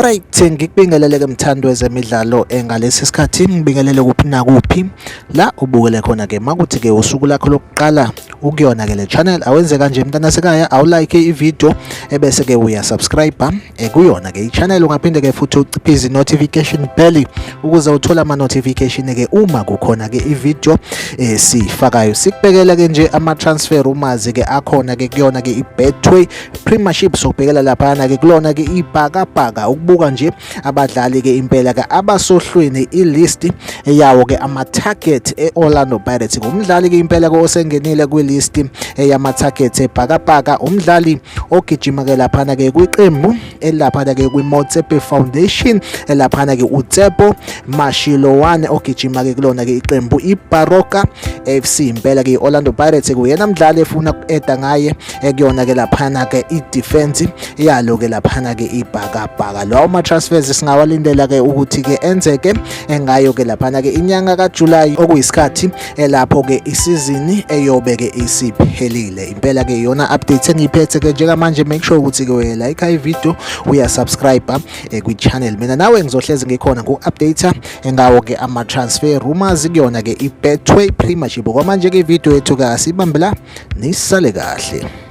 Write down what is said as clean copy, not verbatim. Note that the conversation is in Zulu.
Alright, ngikubingelele ke mthando wezemidlalo ngalesi sikhathi ngibingelele kuphi nakuphi la ubukele khona ke makuthi ke usuku lakho lokuqala ukuyona ke le channel awenze kanje mntana sekaya awulike ivideo ebese ke uya subscribe kuyona ke i-channel ungaphinde ke futhi uciphize notification bell ukuze uthola ama notification ke uma kukhona ke ivideo sifakayo. Sikubekela ke nje ama transfer rumors ke akhona ke kuyona ke i-Betway Premiership sokubhekela lapha ke kulona ke ibhakabhaka ukubuka nje abadlali ke impela ke abasohlweni ilist yawo ke ama target eOrlando Pirates. Umdlali ke impela ke osengenile kwilist eyama target ebhakabhaka, umdlali ogijima ke lapha ke kwiqembu elapha ke kwiMotsepe Foundation elapha ke uTsepo Mashilowane ogijima ke kulona ke iqembu iBaroka FC. Impela ke iOrlando Pirates kuyena mdlali efuna ukueda ngaye ekuyona ke lapha ke idefense yalo ke lapha ke ibhakabhaka. Lawo ma transfers singawalindela ke ukuthi ke enzeke engayo ke lapha ke inyanga kaJuly okuyisikhathi lapho ke isizini eyobe ke isiphelile. Impela ke yona update engiphethe ke njengamanje, make sure ukuthi ke we like i-video uya subscribe kwi channel. Mina nawe ngizohlezi ngikhona ku update engawo ke ama transfer rumors kuyona ke iBetway Premiership. Kwamanje ke video yethu ke asibambela nisale kahle.